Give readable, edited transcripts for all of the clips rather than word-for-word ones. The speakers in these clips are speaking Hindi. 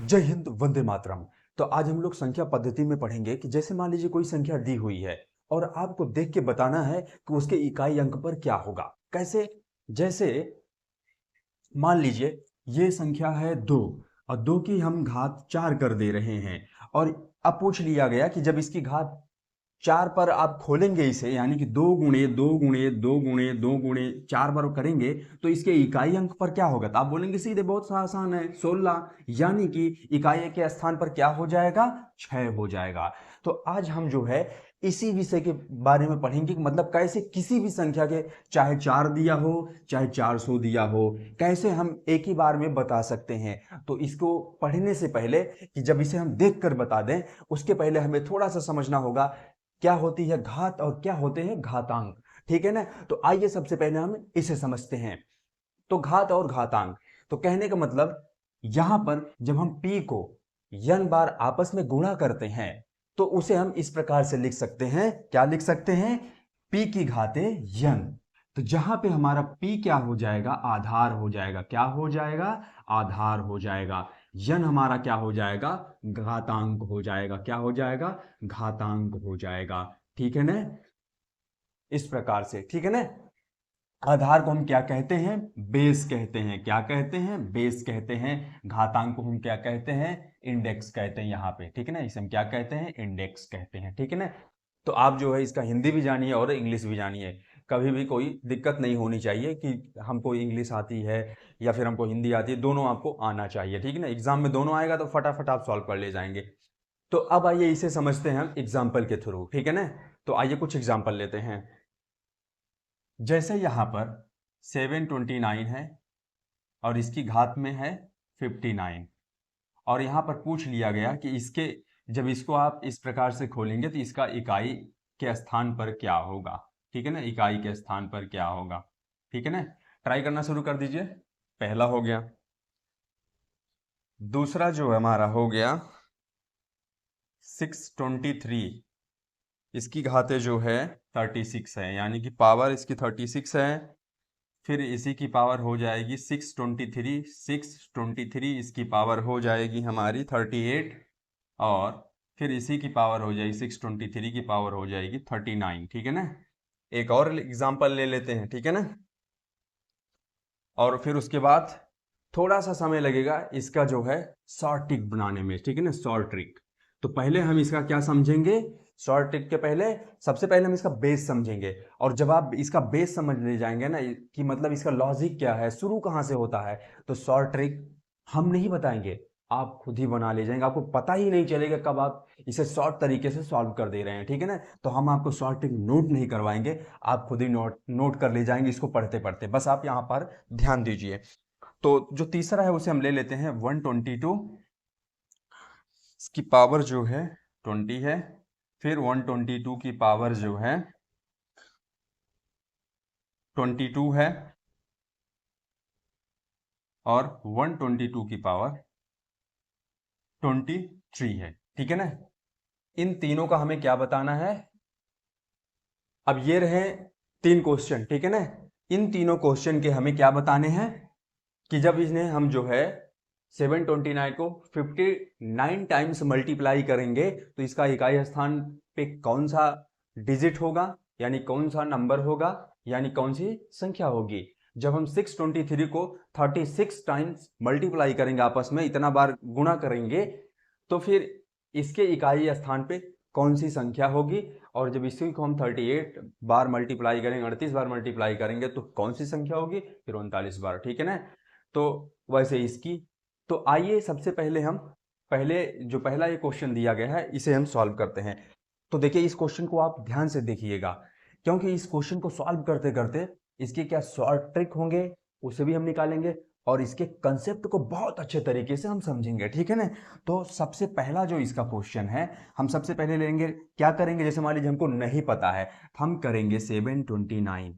जय हिंद, वंदे मातरम। तो आज हम लोग संख्या पद्धति में पढ़ेंगे कि जैसे मान लीजिए कोई संख्या दी हुई है और आपको देख के बताना है कि उसके इकाई अंक पर क्या होगा। कैसे? जैसे मान लीजिए ये संख्या है 2 और 2 की हम घात 4 कर दे रहे हैं और अब पूछ लिया गया कि जब इसकी घात 4 पर आप खोलेंगे इसे, यानी कि 2 गुणे 2 गुणे 2 गुणे 2 गुणे 4 बार करेंगे तो इसके इकाई अंक पर क्या होगा? तो आप बोलेंगे सीधे बहुत सा आसान है, 16, यानी कि इकाई के स्थान पर क्या हो जाएगा? 6 हो जाएगा। तो आज हम जो है इसी विषय के बारे में पढ़ेंगे कि मतलब कैसे किसी भी संख्या के, चाहे 4 दिया हो चाहे 400 दिया हो, कैसे हम एक ही बार में बता सकते हैं। तो इसको पढ़ने से पहले कि जब इसे हम देख कर बता दें, उसके पहले हमें थोड़ा सा समझना होगा क्या होती है घात और क्या होते हैं घातांक। ठीक है ना? तो आइए सबसे पहले हम इसे समझते हैं। तो घात और घातांक, तो कहने का मतलब यहां पर जब हम p को n बार आपस में गुणा करते हैं तो उसे हम इस प्रकार से लिख सकते हैं। क्या लिख सकते हैं? p की घाते n। तो जहां पे हमारा p क्या हो जाएगा? आधार हो जाएगा। क्या हो जाएगा? आधार हो जाएगा। n हमारा क्या हो जाएगा? घातांक हो जाएगा। क्या हो जाएगा? घातांक हो जाएगा। ठीक है ना? इस प्रकार से। ठीक है ना? आधार को हम क्या कहते हैं? बेस कहते हैं। क्या कहते हैं? बेस कहते हैं। घातांक को हम क्या कहते हैं? इंडेक्स कहते हैं यहाँ पे। ठीक है ना? इसे हम क्या कहते हैं? इंडेक्स कहते हैं। ठीक है ना? तो आप जो है इसका हिंदी भी जानिए और इंग्लिश भी जानिए। कभी भी कोई दिक्कत नहीं होनी चाहिए कि हमको इंग्लिश आती है या फिर हमको हिंदी आती है, दोनों आपको आना चाहिए। ठीक है ना? एग्जाम में दोनों आएगा तो फटाफट आप सॉल्व कर ले जाएंगे। तो अब आइए इसे समझते हैं हम एग्जाम्पल के थ्रू। ठीक है ना? तो आइए कुछ एग्जाम्पल लेते हैं। जैसे यहाँ पर 729 है और इसकी घात में है 59 और यहाँ पर पूछ लिया गया कि इसके, जब इसको आप इस प्रकार से खोलेंगे तो इसका इकाई के स्थान पर क्या होगा। ठीक है ना? इकाई के स्थान पर क्या होगा। ठीक है ना? ट्राई करना शुरू कर दीजिए। पहला हो गया। दूसरा जो हमारा हो गया 623, इसकी घातें जो है 36 है, यानी कि पावर इसकी 36 है। फिर इसी की पावर हो जाएगी 623, 623 इसकी पावर हो जाएगी हमारी 38 और फिर इसी की पावर हो जाएगी 623 की पावर हो जाएगी 39। ठीक है ना? एक और एग्जांपल ले लेते हैं। ठीक है ना? और फिर उसके बाद थोड़ा सा समय लगेगा इसका जो है शॉर्ट ट्रिक बनाने में। ठीक है ना? Short trick. तो पहले हम इसका क्या समझेंगे? शॉर्ट ट्रिक के पहले सबसे पहले हम इसका बेस समझेंगे। और जब आप इसका बेस समझ ले जाएंगे ना कि मतलब इसका लॉजिक क्या है, शुरू कहाँ से होता है, तो शॉर्ट ट्रिक हम नहीं बताएंगे, आप खुद ही बना ले जाएंगे। आपको पता ही नहीं चलेगा कब आप इसे शॉर्ट तरीके से सॉल्व कर दे रहे हैं। ठीक है ना? तो हम आपको शॉर्ट ट्रिक नोट नहीं करवाएंगे, आप खुद ही नोट कर ले जाएंगे इसको पढ़ते पढ़ते। बस आप यहाँ पर ध्यान दीजिए। तो जो तीसरा है उसे हम ले लेते हैं 122, इसकी पावर जो है 20 है। फिर 122 की पावर जो है 22 है और 122 की पावर 23 है। ठीक है ना? इन तीनों का हमें क्या बताना है? अब ये रहे 3 क्वेश्चन। ठीक है ना? इन तीनों क्वेश्चन के हमें क्या बताने हैं कि जब इन्हें हम जो है 729 को 59 टाइम्स मल्टीप्लाई करेंगे तो इसका इकाई स्थान पे कौन सा डिजिट होगा, यानी कौन सा नंबर होगा, यानी कौन सी संख्या होगी। जब हम 623 को 36 टाइम्स मल्टीप्लाई करेंगे, आपस में इतना बार गुणा करेंगे, तो फिर इसके इकाई स्थान पे कौन सी संख्या होगी। और जब इसी को हम 38 बार मल्टीप्लाई करेंगे, 38 बार मल्टीप्लाई करेंगे तो कौन सी संख्या होगी? फिर 39 बार। ठीक है ना? तो वैसे इसकी, तो आइए सबसे पहले हम जो पहला ये क्वेश्चन दिया गया है इसे हम सॉल्व करते हैं। तो देखिए इस क्वेश्चन को आप ध्यान से देखिएगा, क्योंकि इस क्वेश्चन को सॉल्व करते करते इसके क्या शॉर्ट ट्रिक होंगे उसे भी हम निकालेंगे और इसके कंसेप्ट को बहुत अच्छे तरीके से हम समझेंगे। ठीक है ना? तो सबसे पहला जो इसका क्वेश्चन है, हम सबसे पहले लेंगे, क्या करेंगे, जैसे मान लीजिए हमको नहीं पता है, हम करेंगे 729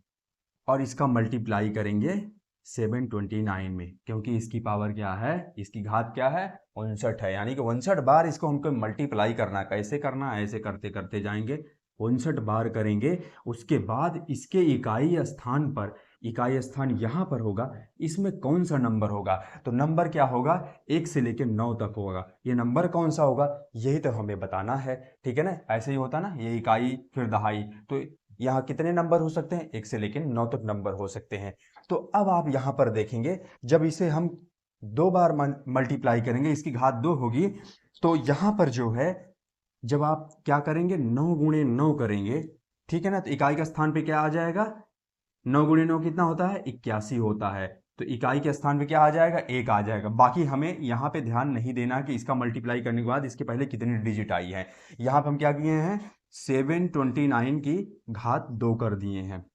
और इसका मल्टीप्लाई करेंगे 729 में, क्योंकि इसकी पावर क्या है, इसकी घात क्या है, 59 है, यानी कि 59 बार इसको हमको मल्टीप्लाई करना। कैसे करना? ऐसे करते करते जाएंगे, 59 बार करेंगे। उसके बाद इसके इकाई स्थान पर इकाई स्थान यहाँ पर होगा, इसमें कौन सा नंबर होगा? तो नंबर क्या होगा? 1 से लेकर 9 तक होगा। ये नंबर कौन सा होगा, यही तो हमें बताना है। ठीक है ना, ऐसे ही होता ना, ये इकाई फिर दहाई। तो यहाँ कितने नंबर हो सकते हैं? 1 से लेकर 9 तक नंबर हो सकते हैं। तो अब आप यहाँ पर देखेंगे, जब इसे हम 2 बार मल्टीप्लाई करेंगे, इसकी घात 2 होगी, तो यहाँ पर जो है, जब आप क्या करेंगे, 9 गुणे 9 करेंगे, ठीक है ना, तो इकाई के स्थान पे क्या आ जाएगा? 9 गुणे 9 कितना होता है? 81 होता है। तो इकाई के स्थान पे क्या आ जाएगा? 1 आ जाएगा। बाकी हमें यहाँ पे ध्यान नहीं देना कि इसका मल्टीप्लाई करने के बाद इसके पहले कितनी डिजिट आई है। यहाँ पे हम क्या किए हैं? 729 की घात 2 कर दिए हैं।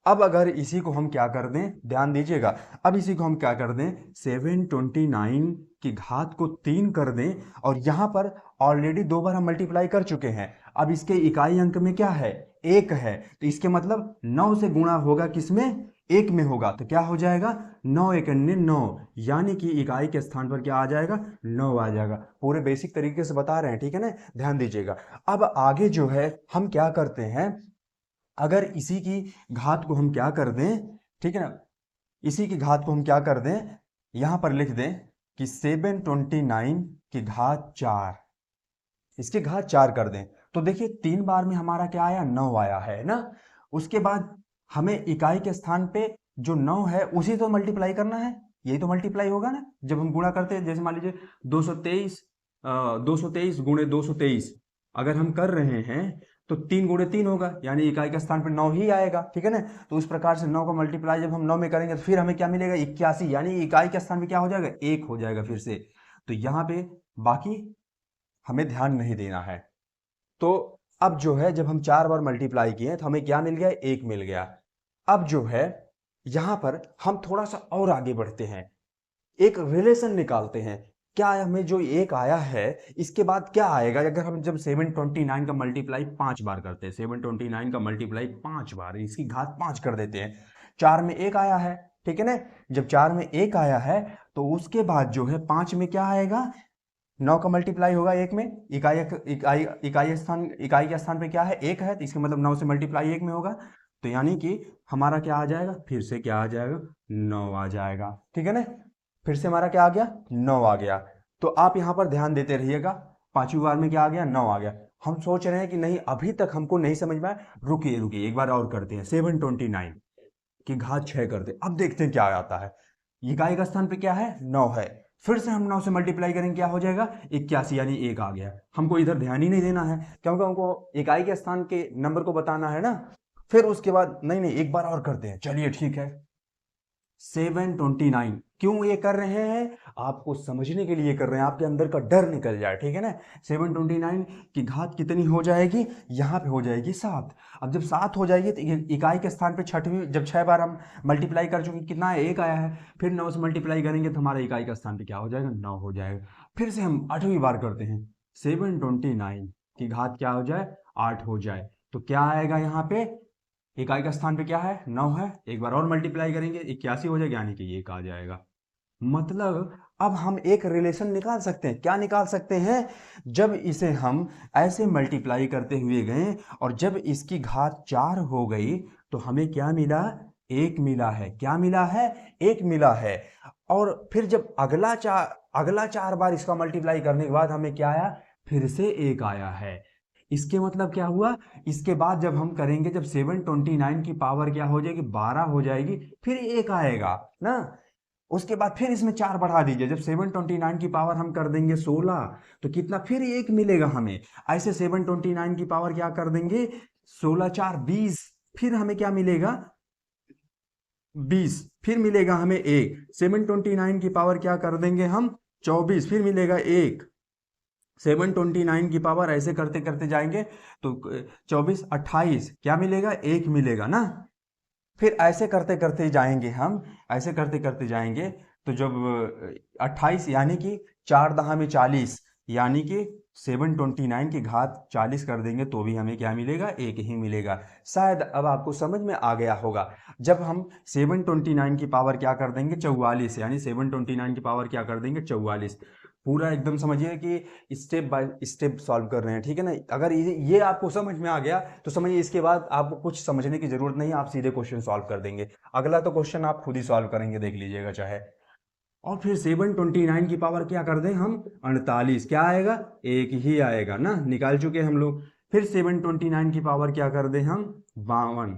अब अगर इसी को हम क्या कर दें, ध्यान दीजिएगा, अब इसी को हम क्या कर दें, 729 की घात को 3 कर दें, और यहाँ पर ऑलरेडी 2 बार हम मल्टीप्लाई कर चुके हैं। अब इसके इकाई अंक में क्या है? 1 है। तो इसके मतलब 9 से गुणा होगा किसमें? 1 में होगा। तो क्या हो जाएगा? 9 एकन्ने 9, यानी कि इकाई के स्थान पर क्या आ जाएगा? 9 आ जाएगा। पूरे बेसिक तरीके से बता रहे हैं, ठीक है ना, ध्यान दीजिएगा। अब आगे जो है हम क्या करते हैं, अगर इसी की घात को हम क्या कर दें, ठीक है ना, इसी की घात को हम क्या कर दें, यहां पर लिख दें कि 729 की घात 4, इसकी घात 4 कर दें। तो देखिए 3 बार में हमारा क्या आया? 9 आया है ना। उसके बाद हमें इकाई के स्थान पे जो 9 है उसी तो मल्टीप्लाई करना है, यही तो मल्टीप्लाई होगा ना। जब हम गुणा करते हैं, जैसे मान लीजिए 223 गुणे 223 अगर हम कर रहे हैं, तो 3 गुणे 3 होगा, यानी इकाई के स्थान पर 9 ही आएगा। ठीक है ना, तो उस प्रकार से 9 का मल्टीप्लाई जब हम 9 में करेंगे तो फिर हमें क्या मिलेगा? 81, यानी इकाई के स्थान पर क्या हो जाएगा? 1 हो जाएगा फिर से। तो यहाँ पे बाकी हमें ध्यान नहीं देना है। तो अब जो है, जब हम 4 बार मल्टीप्लाई किए तो हमें क्या मिल गया? 1 मिल गया। अब जो है यहां पर हम थोड़ा सा और आगे बढ़ते हैं, एक रिलेशन निकालते हैं। क्या हमें जो 1 आया है, इसके बाद क्या आएगा? अगर हम जब 729 का मल्टीप्लाई 5 बार करते हैं, 729 का मल्टीप्लाई 5 बार, इसकी घात 5 कर देते हैं, 4 में 1 आया है, ठीक है ना। जब 4 में 1 आया है तो उसके बाद जो है 5 में क्या आएगा? 9 का मल्टीप्लाई होगा 1 में, इकाई के स्थान पे क्या है? 1 है, तो इसका मतलब 9 से मल्टीप्लाई 1 में होगा। तो यानी कि हमारा क्या आ जाएगा? फिर से क्या आ जाएगा? 9 आ जाएगा। ठीक है ना, फिर से हमारा क्या आ गया? 9 आ गया। तो आप यहां पर ध्यान देते रहिएगा, 5वीं बार में क्या आ गया? 9 आ गया। हम सोच रहे हैं कि नहीं, अभी तक हमको नहीं समझ में आया, रुकिए रुकिए एक बार और करते हैं। 729 की घात 6 करते, अब देखते हैं क्या आता है। इकाई का स्थान पे क्या है? 9 है। फिर से हम 9 से मल्टीप्लाई करेंगे, क्या हो जाएगा? 81, यानी 1 आ गया। हमको इधर ध्यान ही नहीं देना है, क्योंकि हमको इकाई के स्थान के नंबर को बताना है ना। फिर उसके बाद नहीं नहीं, एक बार और करते हैं, चलिए ठीक है। 729 क्यों ये कर रहे हैं? आपको समझने के लिए कर रहे हैं, आपके अंदर का डर निकल जाए, ठीक है ना। 729 की घात कितनी हो जाएगी? यहाँ पे हो जाएगी 7। अब जब 7 हो जाएगी तो इकाई के स्थान पे छठवीं, जब 6 बार हम मल्टीप्लाई कर चुके, कितना है? 1 आया है। फिर 9 से मल्टीप्लाई करेंगे तो हमारा इकाई का स्थान पे क्या हो जाएगा? 9 हो जाएगा। फिर से हम 8वीं बार करते हैं, 729 की घात क्या हो जाए? 8 हो जाए। तो क्या आएगा यहाँ पे? इकाई का स्थान पे क्या है? 9 है। एक बार और मल्टीप्लाई करेंगे, 81 हो जाएगा, यानी कि ये आ जाएगा। मतलब अब हम एक रिलेशन निकाल सकते हैं। क्या निकाल सकते हैं? जब इसे हम ऐसे मल्टीप्लाई करते हुए गए और जब इसकी घात 4 हो गई तो हमें क्या मिला? 1 मिला है। क्या मिला है? 1 मिला है। और फिर जब अगला 4 बार इसका मल्टीप्लाई करने के बाद हमें क्या आया? फिर से 1 आया है। इसके मतलब क्या हुआ? इसके बाद जब हम करेंगे, जब 729 की पावर क्या हो जाएगी? 12 हो जाएगी, फिर 1 आएगा ना। उसके बाद फिर इसमें 4 बढ़ा दीजिए, जब 729 की पावर हम कर देंगे 16, तो कितना? फिर 1 मिलेगा हमें। ऐसे 729 की पावर क्या कर देंगे? 16 4 20, फिर हमें क्या मिलेगा? 20, फिर मिलेगा हमें 1। 729 की पावर क्या कर देंगे हम? 24, फिर मिलेगा 1। 729 की पावर ऐसे करते करते जाएंगे तो 24 28, क्या मिलेगा? 1 मिलेगा ना। फिर ऐसे करते करते जाएंगे हम, ऐसे करते करते जाएंगे तो जब 28, यानी कि 4 दहा में 40, यानी कि 729 की घात 40 कर देंगे तो भी हमें क्या मिलेगा? 1 ही मिलेगा। शायद अब आपको समझ में आ गया होगा। जब हम 729 की पावर क्या कर देंगे? 44, यानी 729 की पावर क्या कर देंगे? 44। पूरा एकदम समझिए कि स्टेप बाय स्टेप सॉल्व कर रहे हैं, ठीक है ना। अगर ये आपको समझ में आ गया तो समझिए इसके बाद आपको कुछ समझने की जरूरत नहीं है, आप सीधे क्वेश्चन सॉल्व कर देंगे। अगला तो क्वेश्चन आप खुद ही सॉल्व करेंगे, देख लीजिएगा चाहे। और फिर 729 की पावर क्या कर दें हम, 48, क्या आएगा, एक ही आएगा ना, निकाल चुके हम लोग। फिर 729 की पावर क्या कर दें हम, 52,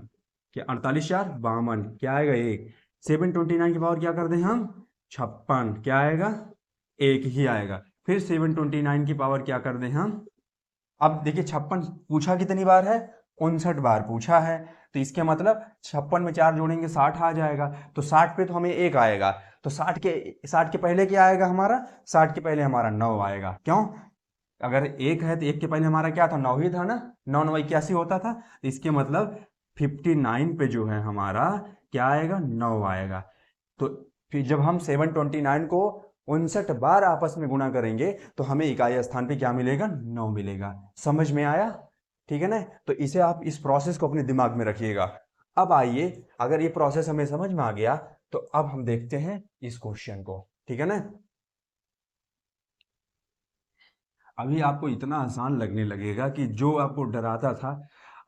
क्या 48 4 52, क्या आएगा एक। 729 की पावर क्या कर दें हम, 56, क्या आएगा, एक ही आएगा। फिर 729 की पावर क्या कर दें हम, अब देखिए 56 पूछा कितनी बार है, 59 बार पूछा है, तो इसके मतलब 56 में 4 जोड़ेंगे 60 आ जाएगा, तो 60 पे तो हमें एक आएगा, तो 60 के पहले क्या आएगा हमारा, 60 के पहले हमारा 9 आएगा। क्यों, अगर एक है तो एक के पहले हमारा क्या था, 9 ही था ना, 9 9 81 होता था, तो इसके मतलब 59 पे जो है हमारा क्या आएगा, 9 आएगा। तो फिर जब हम 729 को 59 बार आपस में गुणा करेंगे तो हमें इकाई स्थान पे क्या मिलेगा, 9 मिलेगा। समझ में आया, ठीक है ना। तो इसे आप इस प्रोसेस को अपने दिमाग में रखिएगा। अब आइए, अगर ये प्रोसेस हमें समझ में आ गया तो अब हम देखते हैं इस क्वेश्चन को, ठीक है ना। अभी आपको इतना आसान लगने लगेगा कि जो आपको डराता था,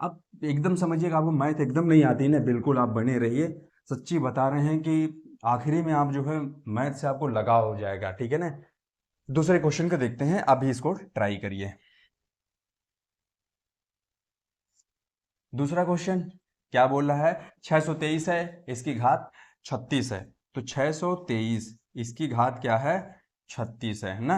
अब एकदम समझिएगा, आपको मैथ एकदम नहीं आती ना, बिल्कुल आप बने रहिए। सच्ची बता रहे हैं कि आखिरी में आप जो है मैथ से आपको लगाव हो जाएगा, ठीक है ना। दूसरे क्वेश्चन को देखते हैं, अभी इसको ट्राई करिए। दूसरा क्वेश्चन क्या बोल रहा है, 623 है, इसकी घात 36 है, तो 623 इसकी घात क्या है, 36 है ना।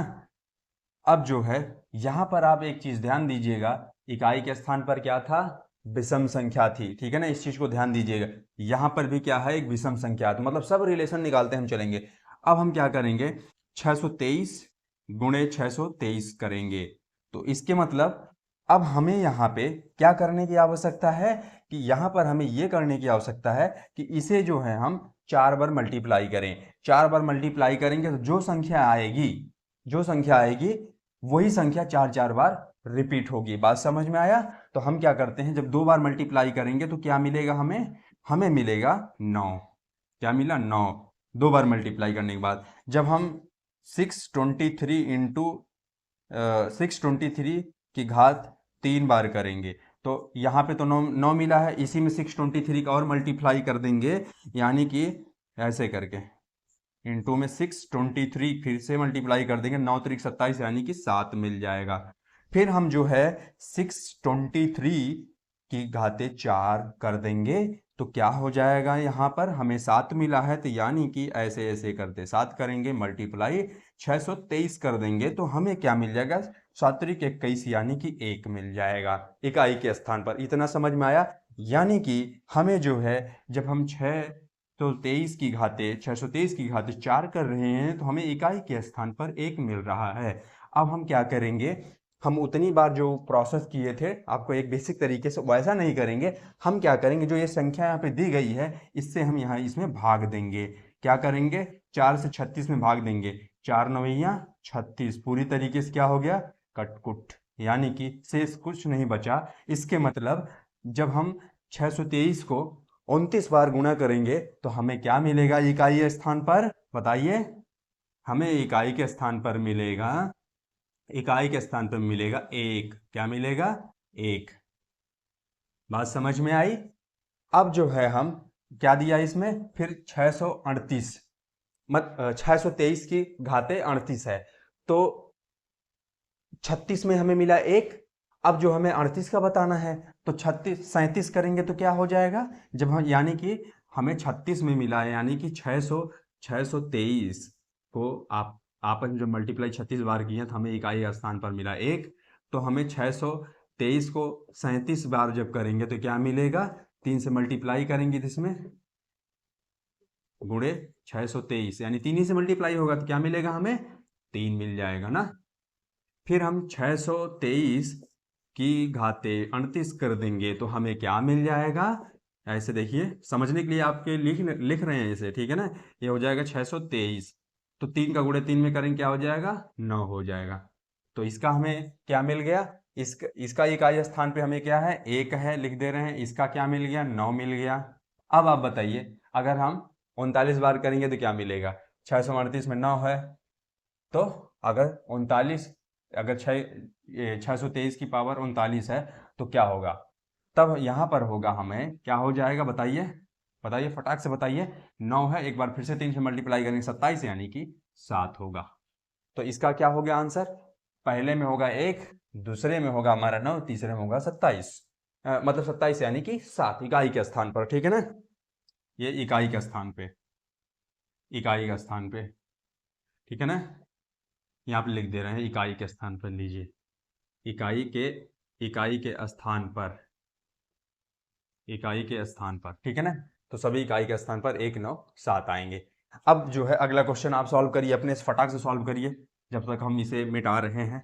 अब जो है यहां पर आप एक चीज ध्यान दीजिएगा, इकाई के स्थान पर क्या था, विषम संख्या थी, ठीक है ना, इस चीज को ध्यान दीजिएगा। यहां पर भी क्या है, एक विषम संख्या, तो मतलब सब रिलेशन निकालते हम चलेंगे। अब हम क्या करेंगे, 623 गुणे 623 करेंगे, तो इसके मतलब अब हमें यहाँ पे क्या करने की आवश्यकता है, कि यहाँ पर हमें ये करने की आवश्यकता है कि इसे जो है हम 4 बार मल्टीप्लाई करें। 4 बार मल्टीप्लाई करेंगे तो जो संख्या आएगी वही संख्या 4 बार रिपीट होगी। बात समझ में आया। तो हम क्या करते हैं, जब 2 बार मल्टीप्लाई करेंगे तो क्या मिलेगा हमें, हमें मिलेगा 9। क्या मिला, 9, 2 बार मल्टीप्लाई करने के बाद। जब हम 623 इंटू 623 की घात 3 बार करेंगे तो यहाँ पे तो 9 मिला है, इसी में 623 का और मल्टीप्लाई कर देंगे, यानी कि ऐसे करके इंटू में 623 फिर से मल्टीप्लाई कर देंगे, 9 3 27, यानी कि 7 मिल जाएगा। फिर हम जो है 623 की घाते 4 कर देंगे, तो क्या हो जाएगा, यहाँ पर हमें 7 मिला है, तो यानी कि ऐसे ऐसे करते 7 करेंगे मल्टीप्लाई 623 कर देंगे, तो हमें क्या मिल जाएगा, 7 त्रिक 21, यानी कि 1 मिल जाएगा इकाई के स्थान पर। इतना समझ में आया। यानी कि हमें जो है जब हम 623 की घाते 4 कर रहे हैं तो हमें इकाई के स्थान पर 1 मिल रहा है। अब हम क्या करेंगे, हम उतनी बार जो प्रोसेस किए थे आपको एक बेसिक तरीके से वैसा नहीं करेंगे। हम क्या करेंगे, जो ये संख्या यहाँ पे दी गई है इससे हम यहाँ इसमें भाग देंगे। क्या करेंगे, 4 से 36 में भाग देंगे, 4 9 36, पूरी तरीके से क्या हो गया, कटकुट, यानी कि शेष कुछ नहीं बचा। इसके मतलब जब हम 623 को 29 बार गुणा करेंगे तो हमें क्या मिलेगा इकाई स्थान पर, बताइए। हमें इकाई के स्थान पर मिलेगा, इकाई के स्थान पर मिलेगा 1। क्या मिलेगा, 1। बात समझ में आई। अब जो है हम क्या दिया इसमें, फिर 638 623 की घाते 38 है, तो 36 में हमें मिला 1। अब जो हमें 38 का बताना है तो 37 करेंगे तो क्या हो जाएगा, जब हम यानी कि हमें 36 में मिला है, यानी कि 623 को आप आपस में जो मल्टीप्लाई 36 बार किए तो हमें इकाई स्थान पर मिला 1। तो हमें 623 को 37 बार जब करेंगे तो क्या मिलेगा, 3 से मल्टीप्लाई करेंगे तो इसमें गुणे 623, यानी 3 ही से मल्टीप्लाई होगा तो क्या मिलेगा हमें, 3 मिल जाएगा ना। फिर हम 623 की घाते 38 कर देंगे तो हमें क्या मिल जाएगा, ऐसे देखिए समझने के लिए आपके लिख रहे हैं इसे, ठीक है ना। ये हो जाएगा 623, तो 3 का गुणे 3 में करेंगे क्या हो जाएगा, 9 हो जाएगा। तो इसका हमें क्या मिल गया, इसका इकाई स्थान पे हमें क्या है, 1 है, लिख दे रहे हैं। इसका क्या मिल गया, 9 मिल गया। अब आप बताइए, अगर हम 39 बार करेंगे तो क्या मिलेगा, 638 में 9 है तो अगर 39, अगर 623 की पावर 39 है तो क्या होगा, तब यहाँ पर होगा हमें क्या हो जाएगा, बताइए बताइए फटाक से बताइए। 9 है, एक बार फिर से 3 से मल्टीप्लाई करेंगे 27, यानी कि 7 होगा। तो इसका क्या हो गया आंसर, पहले में होगा 1, दूसरे में होगा हमारा 9, तीसरे में होगा 27, मतलब 27 यानी कि 7 इकाई के स्थान पर, ठीक है ना। ये इकाई के स्थान पे, इकाई के स्थान पे, ठीक है ना। यहाँ पे लिख दे रहे हैं इकाई के स्थान पर, लीजिए इकाई के, इकाई के स्थान पर, इकाई के स्थान पर, ठीक है ना। तो सभी इकाई के स्थान पर 1, 9, 7 आएंगे। अब जो है अगला क्वेश्चन आप सॉल्व करिए, अपने फटाक से सॉल्व करिए जब तक हम इसे मिटा रहे हैं।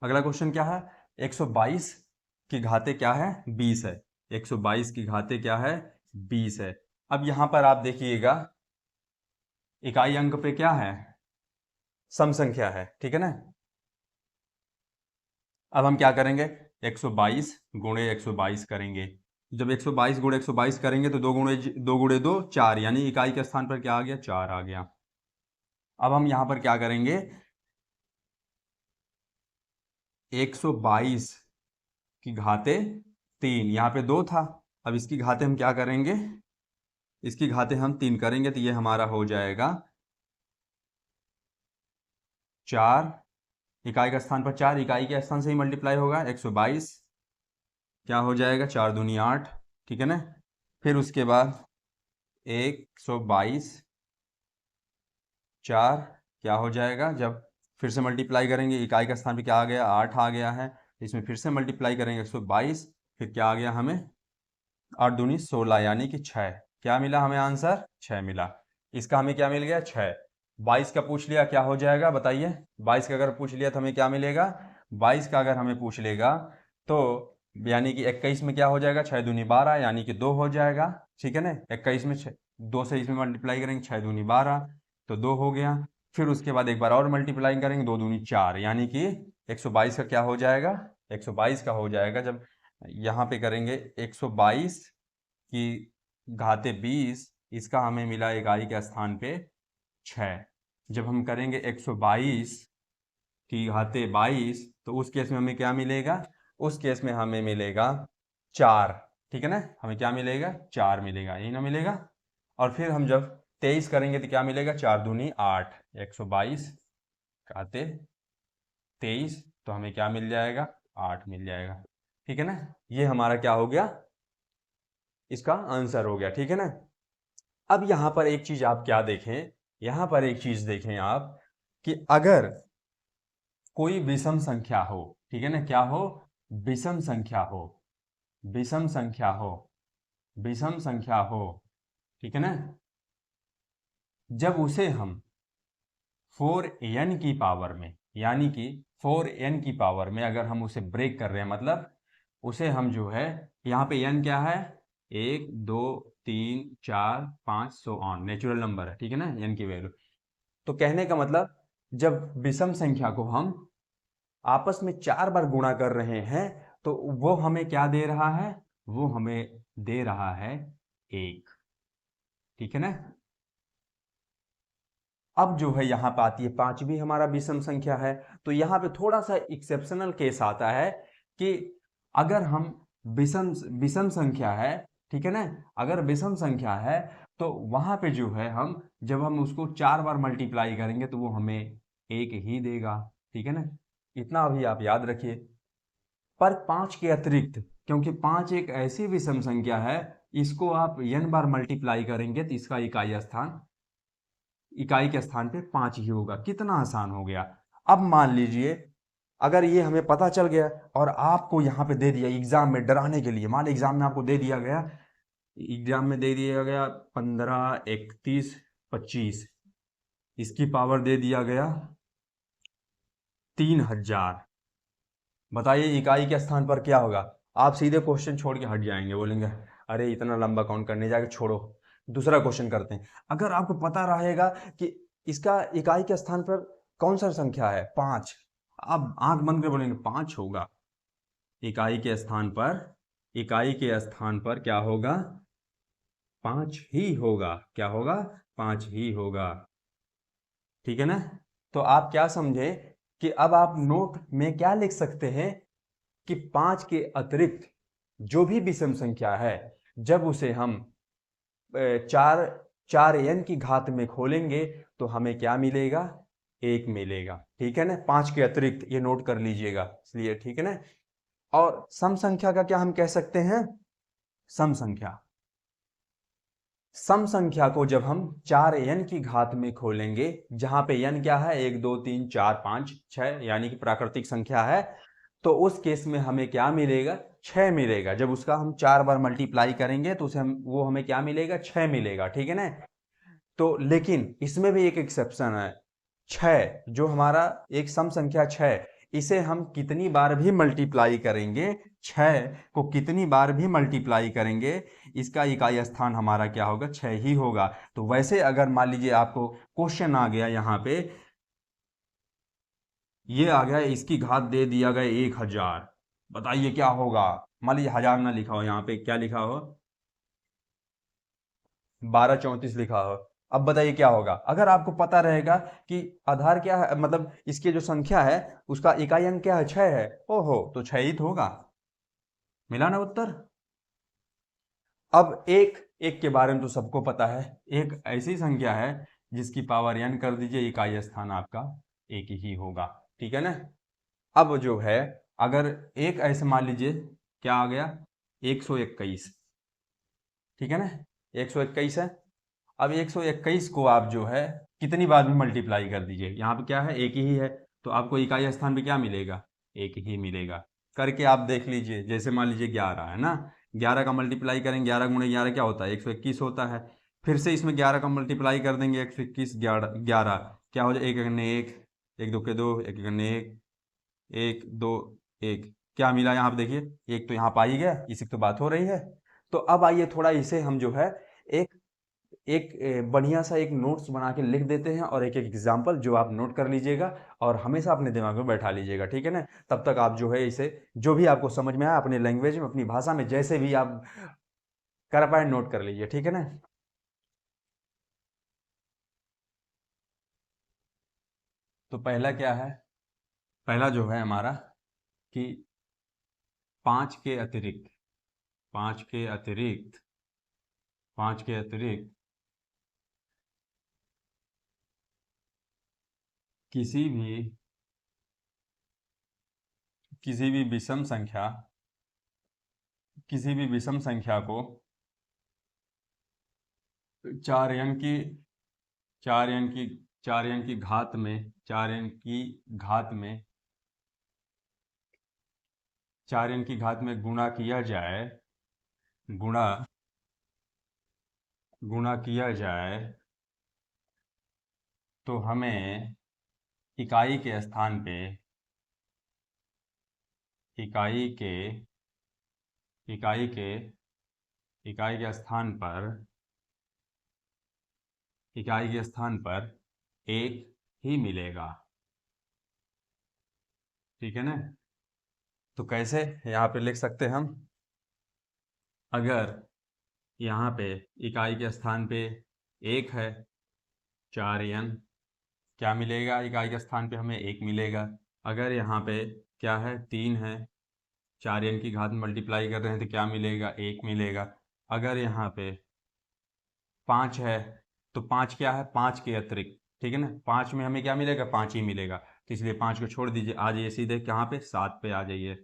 अगला क्वेश्चन क्या है, 122 की घाते क्या है, 20 है। 122 की घाते क्या है, 20 है। अब यहां पर आप देखिएगा इकाई अंक पे क्या है, सम संख्या है, ठीक है ना। अब हम क्या करेंगे, 122 गुणे 122 करेंगे। जब 122 गुणे 122 करेंगे तो 2 गुणे 2 4, यानी इकाई के स्थान पर क्या आ गया, 4 आ गया। अब हम यहां पर क्या करेंगे, 122 की घाते 3, यहाँ पे 2 था, अब इसकी घाते हम क्या करेंगे, इसकी घाते हम 3 करेंगे तो ये हमारा हो जाएगा 4, इकाई का स्थान पर 4, इकाई के स्थान से ही मल्टीप्लाई होगा, 122 क्या हो जाएगा, 4 दूनी 8, ठीक है ना। फिर उसके बाद 122 4 क्या हो जाएगा, जब फिर से मल्टीप्लाई करेंगे इकाई का स्थान पे क्या आ गया, 8 आ गया है, इसमें फिर से मल्टीप्लाई करेंगे 122, फिर क्या आ गया हमें, 8 दूनी 16, यानी कि 6, क्या मिला हमें आंसर, 6 मिला। इसका हमें क्या मिल गया, 6। 22 का पूछ लिया क्या हो जाएगा बताइए, 22 का अगर पूछ लिया तो हमें क्या मिलेगा, 22 का अगर हमें पूछ लेगा तो यानी कि 21 में क्या हो जाएगा, 6 दूनी 12, यानी कि 2 हो जाएगा, ठीक है ना। 21 में 2 से इसमें मल्टीप्लाई करेंगे, 6 दूनी 12 तो 2 हो गया। फिर उसके बाद एक बार और मल्टीप्लाई करेंगे, 2 दूनी 4, यानी कि 122 का क्या हो जाएगा, 122 का हो जाएगा, जब यहाँ पे करेंगे 122 की घाते 20, इसका हमें मिला इकाई के स्थान पे 6। जब हम करेंगे 122 की घाते 22 तो उस केस में हमें क्या मिलेगा, उस केस में हमें मिलेगा 4, ठीक है ना, हमें क्या मिलेगा, 4 मिलेगा, यही ना मिलेगा। और फिर हम जब 23 करेंगे तो क्या मिलेगा, 4 दूनी 8, 122 घाते 23 तो हमें क्या मिल जाएगा, 8 मिल जाएगा, ठीक है ना। ये हमारा क्या हो गया, इसका आंसर हो गया, ठीक है ना। अब यहां पर एक चीज आप क्या देखें, यहां पर एक चीज देखें आप कि अगर कोई विषम संख्या हो, ठीक है ना, क्या हो, विषम संख्या हो, विषम संख्या हो, विषम संख्या हो, ठीक है ना, जब उसे हम 4n की पावर में, यानी कि 4n की पावर में अगर हम उसे ब्रेक कर रहे हैं, मतलब उसे हम जो है, यहाँ पे n क्या है, 1 2 3 4 5 सो ऑन, नेचुरल नंबर है, ठीक है ना, n की वैल्यू। तो कहने का मतलब जब विषम संख्या को हम आपस में 4 बार गुणा कर रहे हैं तो वो हमें क्या दे रहा है, वो हमें दे रहा है 1, ठीक है ना। अब जो है यहाँ पे आती है 5 भी हमारा विषम संख्या है, तो यहाँ पे थोड़ा सा एक्सेप्शनल केस आता है कि अगर हम विषम विषम संख्या है, ठीक है ना, अगर विषम संख्या है तो वहां पे जो है हम जब हम उसको 4 बार मल्टीप्लाई करेंगे तो वो हमें 1 ही देगा, ठीक है ना। इतना अभी आप याद रखिए। पर 5 के अतिरिक्त, क्योंकि 5 एक ऐसी विषम संख्या है, इसको आप n बार मल्टीप्लाई करेंगे तो इसका इकाई के स्थान पे 5 ही होगा। कितना आसान हो गया। अब मान लीजिए अगर ये हमें पता चल गया और आपको यहाँ पे दे दिया एग्जाम में डराने के लिए, मान लीजिए एग्जाम में आपको दे दिया गया, एग्जाम में दे दिया गया 15 31 25, इसकी पावर दे दिया गया 3000, बताइए इकाई के स्थान पर क्या होगा। आप सीधे क्वेश्चन छोड़ के हट जाएंगे, बोलेंगे अरे इतना लंबा कौन करने जाएगा, छोड़ो दूसरा क्वेश्चन करते हैं। अगर आपको पता रहेगा कि इसका इकाई के स्थान पर कौन सा संख्या है, 5, आप आंख बंद कर बोलेंगे 5 होगा, इकाई के स्थान पर, इकाई के स्थान पर क्या होगा, 5 ही होगा, क्या होगा, 5 ही होगा, ठीक है ना। तो आप क्या समझे कि अब आप नोट में क्या लिख सकते हैं कि 5 के अतिरिक्त जो भी विषम संख्या है, जब उसे हम 4n की घात में खोलेंगे तो हमें क्या मिलेगा? 1 मिलेगा। ठीक है ना? 5 के अतिरिक्त, ये नोट कर लीजिएगा इसलिए। ठीक है ना? और सम संख्या का क्या हम कह सकते हैं? सम संख्या, सम संख्या को जब हम 4n की घात में खोलेंगे, जहां पे n क्या है? 1 2 3 4 5 6, यानी कि प्राकृतिक संख्या है, तो उस केस में हमें क्या मिलेगा? 6 मिलेगा। जब उसका हम 4 बार मल्टीप्लाई करेंगे तो उसे वो हमें क्या मिलेगा? 6 मिलेगा। ठीक है ना? तो लेकिन इसमें भी एक एक्सेप्शन है। 6 जो हमारा एक सम संख्या 6, इसे हम कितनी बार भी मल्टीप्लाई करेंगे, 6 को कितनी बार भी मल्टीप्लाई करेंगे, इसका इकाई स्थान हमारा क्या होगा? 6 ही होगा। तो वैसे अगर मान लीजिए आपको क्वेश्चन आ गया यहाँ पे, ये आ गया, इसकी घात दे दिया गया 1000, बताइए क्या होगा? मान लीजिए 1000 ना लिखा हो, यहाँ पे क्या लिखा हो? 1234 लिखा हो। अब बताइए क्या होगा? अगर आपको पता रहेगा कि आधार क्या है, मतलब इसकी जो संख्या है उसका इकाई अंक क्या है? 6 है। ओहो, तो 6 ही तो होगा। मिला ना उत्तर? अब एक एक के बारे में तो सबको पता है, एक ऐसी संख्या है जिसकी पावर n कर दीजिए, इकाई स्थान आपका एक ही होगा। ठीक है ना? अब जो है, अगर एक ऐसे मान लीजिए क्या आ गया? 121। ठीक है ना? 121 है। अब 121 को आप जो है कितनी बार भी मल्टीप्लाई कर दीजिए, यहाँ पे क्या है? एक ही है, तो आपको इकाई स्थान पे क्या मिलेगा? एक ही मिलेगा। करके आप देख लीजिए। जैसे मान लीजिए 11 है ना, 11 का मल्टीप्लाई करेंगे, 11 गुणे 11 क्या होता है? 121 होता है। फिर से इसमें 11 का मल्टीप्लाई कर देंगे, 121 11 11 क्या हो जाए? एक एकने एक, एक दो के दो, एक एकने एक, एक दो एक, क्या मिला यहाँ पे? देखिए एक तो यहाँ पा ही गया, इसी की तो बात हो रही है। तो अब आइए थोड़ा इसे हम जो है एक एक बढ़िया सा एक नोट्स बना के लिख देते हैं, और एक एक एग्जाम्पल जो आप नोट कर लीजिएगा और हमेशा अपने दिमाग में बैठा लीजिएगा। ठीक है ना? तब तक आप जो है इसे, जो भी आपको समझ में आए, अपने लैंग्वेज में, अपनी भाषा में, जैसे भी आप कर पाए नोट कर लीजिए। ठीक है ना? तो पहला क्या है? पहला जो है हमारा कि 5 के अतिरिक्त, 5 के अतिरिक्त, 5 के अतिरिक्त किसी भी किसी भी विषम संख्या, किसी भी विषम संख्या को 4n की, 4n की 4n की घात में, 4n की घात में, 4n की घात में गुणा किया जाए, गुणा गुणा किया जाए, तो हमें इकाई के स्थान पे, इकाई के इकाई के इकाई के स्थान पर, इकाई के स्थान पर एक ही मिलेगा। ठीक है ना? तो कैसे यहाँ पे लिख सकते हैं हम? अगर यहाँ पे इकाई के स्थान पे एक है, 4n, क्या मिलेगा? इकाई के स्थान पे हमें एक मिलेगा। अगर यहाँ पे क्या है? 3 है, 4n की घात मल्टीप्लाई कर रहे हैं तो क्या मिलेगा? एक मिलेगा। अगर यहाँ पे 5 है, तो 5 क्या है? 5 के अतिरिक्त। ठीक है ना? 5 में हमें क्या मिलेगा? 5 ही मिलेगा। तो इसलिए 5 को छोड़ दीजिए, आ जाइए सीधे कहाँ पे? 7 पे आ जाइए।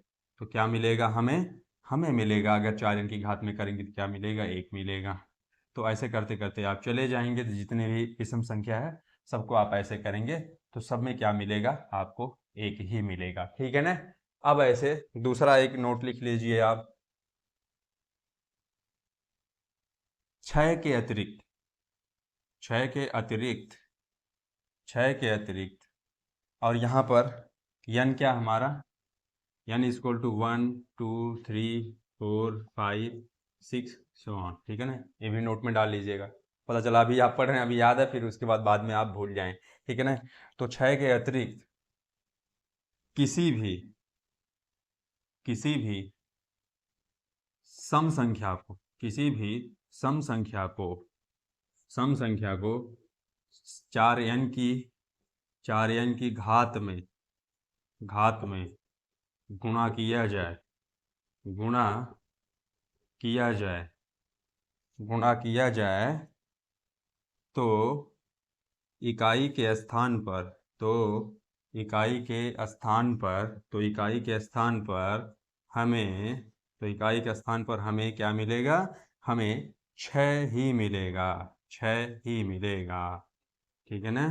तो क्या मिलेगा हमें? हमें मिलेगा, अगर 4n की घात में करेंगे तो क्या मिलेगा? एक मिलेगा। तो ऐसे करते करते आप चले जाएंगे, तो जितने भी विषम संख्या है सबको आप ऐसे करेंगे तो सब में क्या मिलेगा? आपको एक ही मिलेगा। ठीक है ना? अब ऐसे दूसरा एक नोट लिख लीजिए आप। 6 के अतिरिक्त, 6 के अतिरिक्त, 6 के अतिरिक्त, और यहाँ पर n क्या हमारा? n equal to 1 2 3 4 5 6 so on. ठीक है ना? ये भी नोट में डाल लीजिएगा। पता चला अभी आप पढ़ रहे हैं, अभी याद है, फिर उसके बाद में आप भूल जाएं। ठीक है ना? तो 6 के अतिरिक्त किसी भी, किसी भी सम संख्या को, किसी भी सम संख्या को, सम संख्या को 4n की 4n की घात में गुणा किया जाए तो इकाई के स्थान पर हमें क्या मिलेगा? हमें 6 ही मिलेगा, ठीक है ना?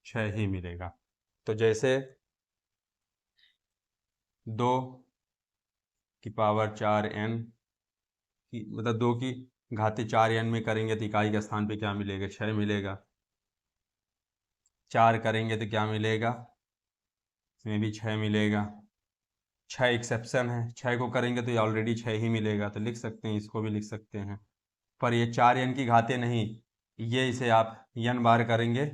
6 ही मिलेगा। तो जैसे 2 की पावर 4n की मतलब 2 की घाते 4n में करेंगे तो इकाई के स्थान पे क्या मिलेगा? 6 मिलेगा। 4 करेंगे तो क्या मिलेगा? इसमें भी 6 मिलेगा। 6 एक्सेप्शन है, 6 को करेंगे तो ये ऑलरेडी 6 ही मिलेगा, तो लिख सकते हैं, इसको भी लिख सकते हैं। पर ये 4n की घाते नहीं, ये इसे आप n बार करेंगे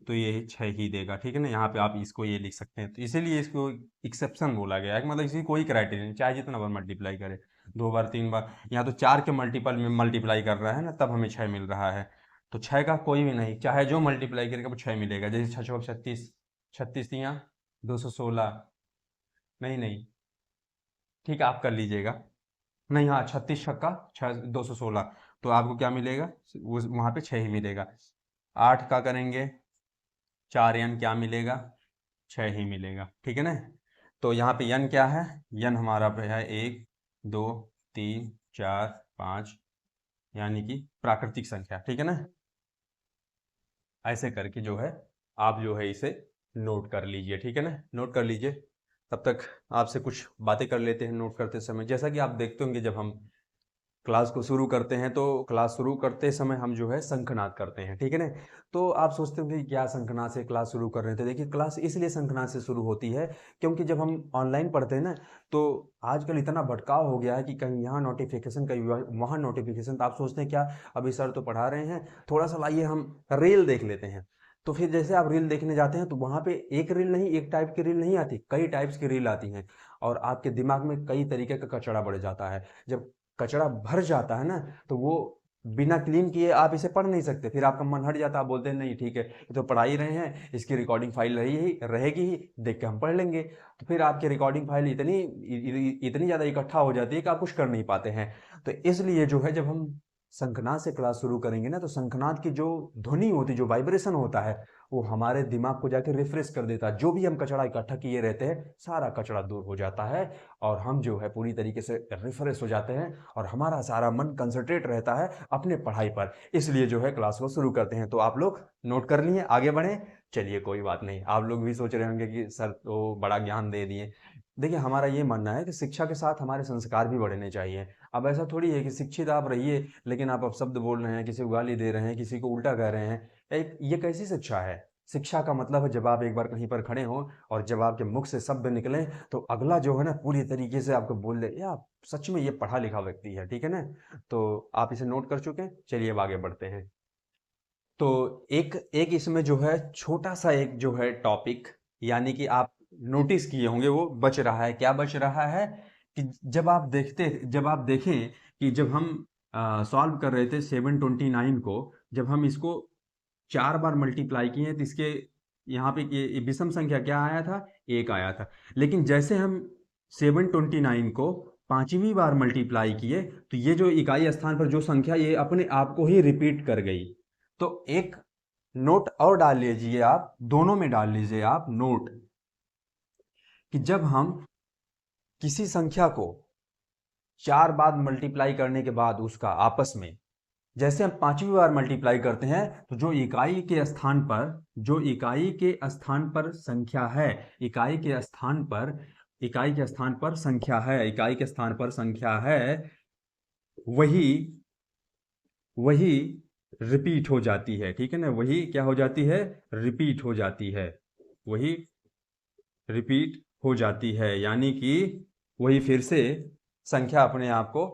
तो ये 6 ही देगा, ठीक है ना? यहाँ पे आप इसको ये लिख सकते हैं, तो इसीलिए इसको एक्सेप्शन बोला गया है। मतलब इसकी कोई क्राइटेरिया नहीं, चाहे जितना बार मल्टीप्लाई करे, 2 बार 3 बार, यहाँ तो 4 के मल्टीपल में मल्टीप्लाई कर रहा है ना, तब हमें 6 मिल रहा है। तो 6 का कोई भी नहीं, चाहे जो मल्टीप्लाई करेगा वो 6 मिलेगा। जैसे 6 छः 36, 36 तियाँ 216, नहीं ठीक है, आप कर लीजिएगा। नहीं, हाँ, 36 छक्का 216, तो आपको क्या मिलेगा? वो वहाँ पे 6 ही मिलेगा। 8 का करेंगे 4n क्या मिलेगा? 6 ही मिलेगा, ठीक है ना? तो यहाँ पे n क्या है? n हमारा पे है 1 2 3 4 5, यानी कि प्राकृतिक संख्या, ठीक है ना? ऐसे करके जो है आप जो है इसे नोट कर लीजिए, ठीक है ना? नोट कर लीजिए। तब तक आपसे कुछ बातें कर लेते हैं नोट करते समय। जैसा कि आप देखते होंगे, जब हम क्लास को शुरू करते हैं तो क्लास शुरू करते समय हम जो है शंखनाद करते हैं, ठीक है ना? तो आप सोचते होंगे कि क्या शंखनाद से क्लास शुरू कर रहे थे। देखिए, क्लास इसलिए शंखनाद से शुरू होती है क्योंकि जब हम ऑनलाइन पढ़ते हैं ना, तो आजकल इतना भटकाव हो गया है कि कहीं यहाँ नोटिफिकेशन, कहीं वहाँ नोटिफिकेशन। तो आप सोचते हैं क्या, अभी सर तो पढ़ा रहे हैं, थोड़ा सा लाइए हम रील देख लेते हैं। तो फिर जैसे आप रील देखने जाते हैं तो वहाँ पे एक रील नहीं, एक टाइप की रील नहीं आती, कई टाइप्स की रील आती हैं, और आपके दिमाग में कई तरीके का कचरा बढ़ जाता है। जब कचरा भर जाता है ना, तो वो बिना क्लीन किए आप इसे पढ़ नहीं सकते। फिर आपका मन हट जाता है, आप बोलते हैं नहीं ठीक है, ये तो पढ़ा ही रहे हैं, इसकी रिकॉर्डिंग फाइल रहेगी ही, देख के हम पढ़ लेंगे। तो फिर आपकी रिकॉर्डिंग फाइल इतनी ज़्यादा इकट्ठा हो जाती है कि आप कुछ कर नहीं पाते हैं। तो इसलिए जो है, जब हम शंखनाद से क्लास शुरू करेंगे ना, तो शंखनाद की जो ध्वनि होती, जो वाइब्रेशन होता है, वो हमारे दिमाग को जाके रिफ्रेश कर देता है। जो भी हम कचरा इकट्ठा किए रहते हैं, सारा कचरा दूर हो जाता है, और हम जो है पूरी तरीके से रिफ्रेश हो जाते हैं, और हमारा सारा मन कंसंट्रेट रहता है अपने पढ़ाई पर। इसलिए जो है क्लास को शुरू करते हैं। तो आप लोग नोट कर लिए, आगे बढ़े। चलिए, कोई बात नहीं। आप लोग भी सोच रहे होंगे कि सर तो बड़ा ज्ञान दे दिए। देखिए, हमारा ये मानना है कि शिक्षा के साथ हमारे संस्कार भी बढ़ने चाहिए। अब ऐसा थोड़ी है कि शिक्षित आप रहिए लेकिन आप अपशब्द बोल रहे हैं, किसी को गाली दे रहे हैं, किसी को उल्टा कह रहे हैं। ये कैसी शिक्षा है? शिक्षा का मतलब है, जब आप एक बार कहीं पर खड़े हों और जब आपके मुख से शब्द निकलें, तो अगला जो है ना पूरी तरीके से आपको बोल दे, या सच में ये पढ़ा लिखा व्यक्ति है, ठीक है ना? तो आप इसे नोट कर चुके हैं। चलिए अब आगे बढ़ते हैं। तो एक एक इसमें जो है छोटा सा एक जो है टॉपिक, यानी कि आप नोटिस किए होंगे, वो बच रहा है। क्या बच रहा है? कि जब आप देखें कि जब हम सॉल्व कर रहे थे 729 को, जब हम इसको 4 बार मल्टीप्लाई किए तो इसके यहाँ पे ये विषम संख्या क्या आया था? 1 आया था। लेकिन जैसे हम 729 को 5वीं बार मल्टीप्लाई किए, तो ये जो इकाई स्थान पर जो संख्या, ये अपने आप को ही रिपीट कर गई। तो एक नोट और डाल लीजिए, आप दोनों में डाल लीजिए आप नोट, कि जब हम किसी संख्या को 4 बार मल्टीप्लाई करने के बाद उसका आपस में, जैसे हम 5वीं बार मल्टीप्लाई करते हैं, तो जो इकाई के स्थान पर संख्या है, इकाई के स्थान पर संख्या है, वही वही रिपीट हो जाती है, ठीक है ना? वही क्या हो जाती है? रिपीट हो जाती है। वही रिपीट हो जाती है, यानी कि वही फिर से संख्या अपने आप को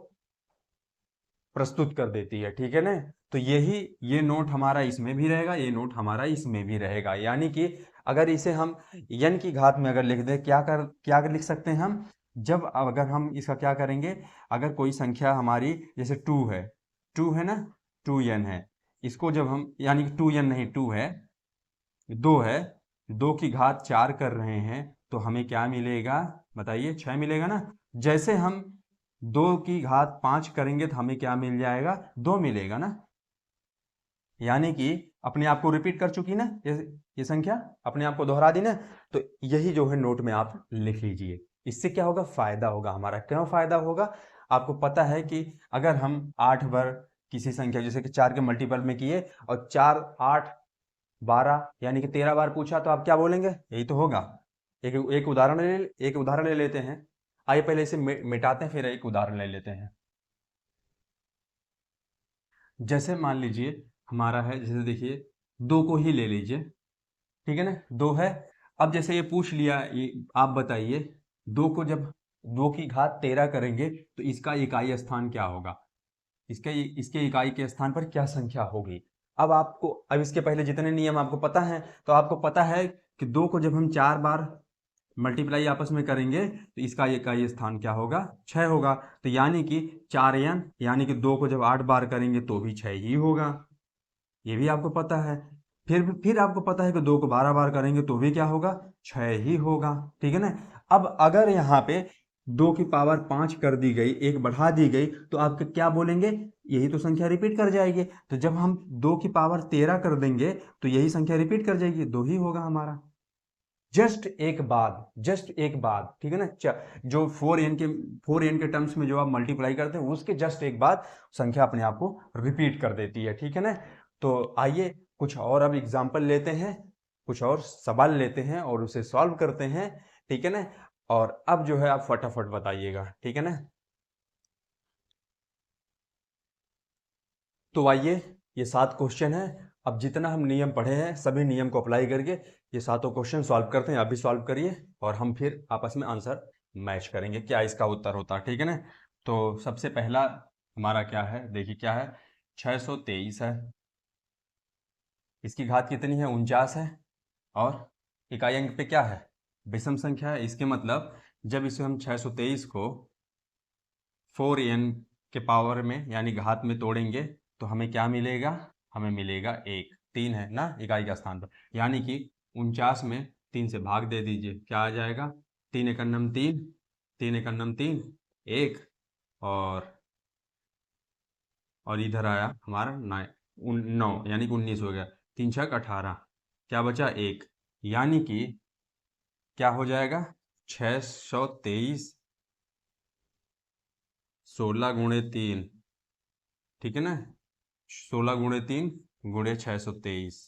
प्रस्तुत कर देती है, ठीक है ना? तो ये नोट हमारा इसमें भी रहेगा, ये नोट हमारा इसमें भी रहेगा। यानी कि अगर इसे हम n की घात में अगर लिख दें, क्या लिख सकते हैं हम? जब अगर हम इसका क्या करेंगे, अगर कोई संख्या हमारी जैसे 2 है ना, 2n है, इसको जब हम, यानी कि 2n नहीं, 2 है, 2 है, 2 की घात 4 कर रहे हैं तो हमें क्या मिलेगा बताइए, 6 मिलेगा ना। जैसे हम 2 की घात 5 करेंगे तो हमें क्या मिल जाएगा, 2 मिलेगा ना। यानी कि अपने आप को रिपीट कर चुकी ना ये संख्या, अपने आप को दोहरा दी ना। तो यही जो है नोट में आप लिख लीजिए। इससे क्या होगा, फायदा होगा हमारा। क्यों फायदा होगा, आपको पता है कि अगर हम 8 बार किसी संख्या जैसे कि 4 के मल्टीपल में किए और 4 8 12 यानी कि 13 बार पूछा तो आप क्या बोलेंगे, यही तो होगा। एक उदाहरण ले लेते हैं। आइए पहले इसे मिटाते हैं, फिर एक उदाहरण ले लेते हैं। जैसे मान लीजिए हमारा है, जैसे देखिए 2 को ही ले लीजिए, ठीक है ना, 2 है। अब जैसे ये पूछ लिया, ये आप बताइए 2 को जब 2 की घात 13 करेंगे तो इसका इकाई स्थान क्या होगा, इसके इकाई के स्थान पर क्या संख्या होगी। अब इसके पहले जितने नियम आपको पता है, तो आपको पता है कि 2 को जब हम 4 बार मल्टीप्लाई आपस में करेंगे तो इसका इकाई स्थान क्या होगा, 6 होगा। तो यानी कि 4n, यानी कि 2 को जब 8 बार करेंगे तो भी 6 ही होगा, ये भी आपको पता है। फिर आपको पता है कि 2 को 12 बार करेंगे तो भी क्या होगा, 6 ही होगा, ठीक है ना। अब अगर यहाँ पे 2 की पावर 5 कर दी गई, एक बढ़ा दी गई, तो आप क्या बोलेंगे, यही तो संख्या रिपीट कर जाएगी। तो जब हम 2 की पावर 13 कर देंगे तो यही संख्या रिपीट कर जाएगी, 2 ही होगा हमारा। जस्ट एक बाद, ठीक है ना। जो 4n के टर्म्स में जो आप मल्टीप्लाई करते हैं उसके जस्ट एक बाद संख्या अपने आप को रिपीट कर देती है, ठीक है ना। तो आइए कुछ और अब एग्जाम्पल लेते हैं, कुछ और सवाल लेते हैं और उसे सॉल्व करते हैं, ठीक है ना। और अब जो है आप फटाफट बताइएगा, ठीक है ना। तो आइए, ये 7 क्वेश्चन है। अब जितना हम नियम पढ़े हैं सभी नियम को अप्लाई करके ये सातों क्वेश्चन सॉल्व करते हैं। आप भी सॉल्व करिए और हम फिर आपस में आंसर मैच करेंगे, क्या इसका उत्तर होता है, ठीक है ना। तो सबसे पहला हमारा क्या है, देखिए क्या है, 623 है, इसकी घात कितनी है, 49 है, और इकाई अंक पे क्या है, विषम संख्या है। इसके मतलब जब इसे हम 623 को 4n के पावर में यानी घात में तोड़ेंगे तो हमें क्या मिलेगा, हमें मिलेगा 1, 3 है ना इकाई का स्थान पर। यानी कि 49 में 3 से भाग दे दीजिए, क्या आ जाएगा, 3 एकम 3, 3 एकम 3, 1, और इधर आया हमारा 9 यानी कि 19 हो गया, 3 छक 18, क्या बचा 1, यानी कि क्या हो जाएगा, 623 16 गुणे 3, ठीक है ना, 16 गुणे 3 गुणे 623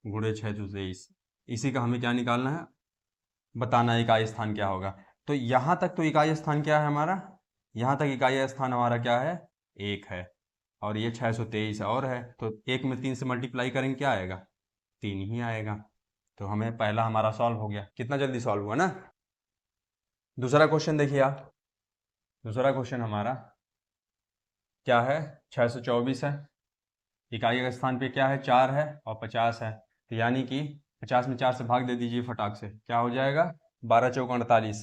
गुणे 623, इसी का हमें क्या निकालना है, बताना है इकाई स्थान क्या होगा। तो यहाँ तक तो इकाई स्थान क्या है हमारा, यहाँ तक इकाई स्थान हमारा क्या है, 1 है, और ये 623 और है, तो 1 में 3 से मल्टीप्लाई करेंगे क्या आएगा, 3 ही आएगा। तो हमें पहला हमारा सॉल्व हो गया, कितना जल्दी सॉल्व हुआ ना। दूसरा क्वेश्चन देखिए आप, दूसरा क्वेश्चन हमारा क्या है, 624 है, इकाई के स्थान पे क्या है, 4 है और 50 है। तो यानी कि 50 में 4 से भाग दे दीजिए फटाक से, क्या हो जाएगा, 12 चौक 48,